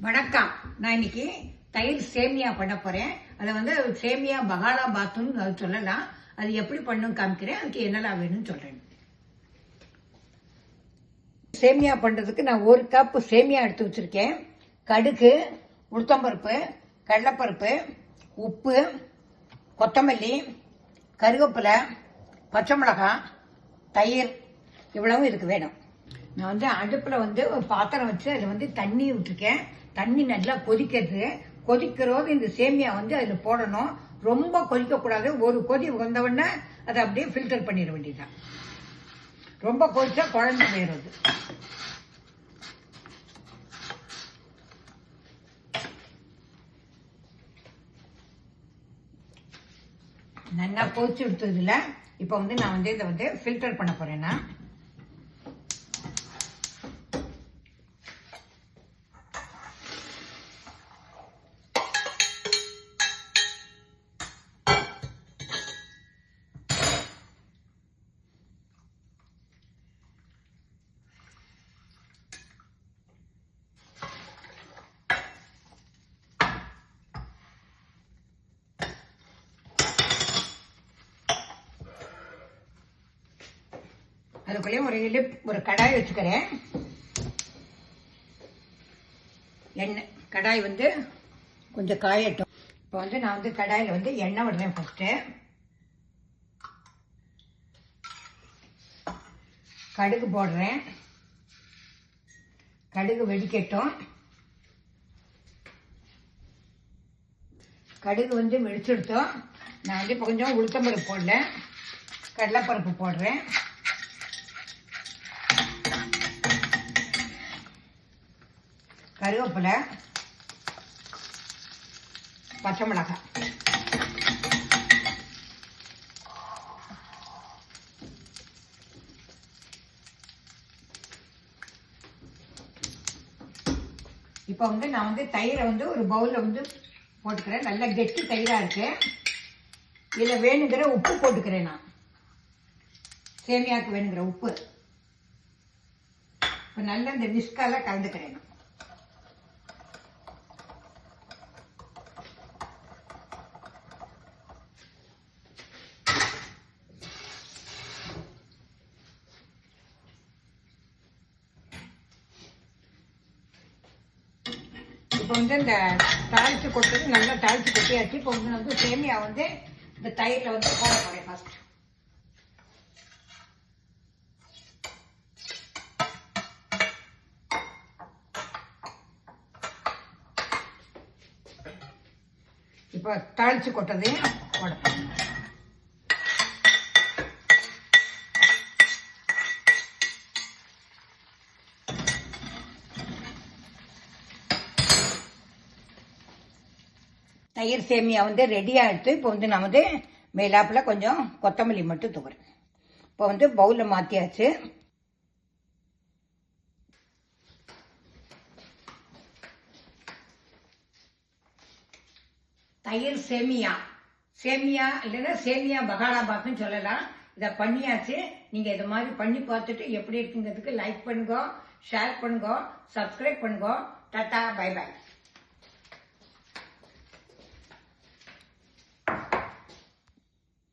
வணக்கம். நான் இன்னைக்கு தயிர் சேமியா பண்ண போறேன். அதை வந்து சேமியா பகாலா பாத்துன்னு சொல்லலாம். அது எப்படி பண்ணும் காமிக்கிறேன். அதுக்கு என்னெல்லாம் வேணும்னு சொல்றேன். சேமியா பண்றதுக்கு நான் 1 கப் சேமியா எடுத்து வச்சிருக்கேன். கடுகு, உளுத்தம்பருப்பு, கடலைப்பருப்பு, உப்பு, கொத்தமல்லி, கருவேப்பிலை, பச்சை மிளகாய், தயிர் இவ்வளவும் இதுக்கு வேணும். நான் வந்து அடுப்புல வந்து ஒரு பாத்திரம் வச்சு அதுல வந்து தண்ணி விட்டுருக்கேன். தண்ணி நல்லா கொதிக்கிறோது இந்த சேமியா வந்து அதுல போடணும். ரொம்ப கொதிக்க கூடாது. ஒரு கொதி வந்த உடனே அதை அப்படியே ஃபில்டர் பண்ணிட வேண்டியதுதான். ரொம்ப கொதிச்சா குழம்பு போயிடுறது. நல்லா கொதிச்சு எடுத்ததுல இப்ப வந்து நான் வந்து இதை வந்து ஃபில்டர் பண்ண போறேன்னா அதுக்குள்ளேயும் ஒரு கடாய் வச்சுக்கிறேன். எண்ணெய் கடாய் வந்து கொஞ்சம் காயட்டும். இப்போ வந்து நான் வந்து கடாயில் வந்து எண்ணெய் விடுறேன். ஃபர்ஸ்ட்டு கடுகு போடுறேன். கடுகு வெடிக்கட்டும். கடுகு வந்து வெடிச்செடுத்தோம். நான் வந்து இப்போ கொஞ்சம் உளுத்தம்பருப்பு போடல, கடலைப்பருப்பு போடுறேன். கருவேப்பிலை, பச்சை மிளகாய், இப்போ வந்து நான் வந்து தயிரை வந்து ஒரு பவுல்ல வந்து போட்டுக்கிறேன். நல்ல கெட்டி தயிரா இருக்கு. இதுல வேணுங்கிற உப்பு போட்டுக்கிறேன். நான் சேமியாவுக்கு வேணுங்கிற உப்பு இப்போ நல்லா இந்த விஸ்கால கலந்துக்கிறேன். இப்போ வந்து இந்த தாளிச்சு கொட்டது நல்லா தாளிச்சு கொட்டியாச்சு. இப்போ வந்து சேமியா வந்து இந்த தயிரில் வந்து போட போறேன். ஃபர்ஸ்ட் இப்போ தாளிச்சு கொட்டதையும் போட போறேன். தயிர் சேமியா வந்து ரெடி ஆகிடுத்து. இப்போ வந்து நான் வந்து மேலாப்பில் கொஞ்சம் கொத்தமல்லி மட்டும் தூக்குறேன். இப்போ வந்து பவுலில் மாற்றியாச்சு. தயிர் சேமியா இல்லைன்னா சேமியா பகாலா பாத்துன்னு சொல்லலாம். இதை பண்ணியாச்சு. நீங்கள் இது மாதிரி பண்ணி பார்த்துட்டு எப்படி இருக்குங்கிறதுக்கு லைக் பண்ணுங்க, ஷேர் பண்ணுங்க, சப்ஸ்கிரைப் பண்ணுங்க. டாடா, பை பை.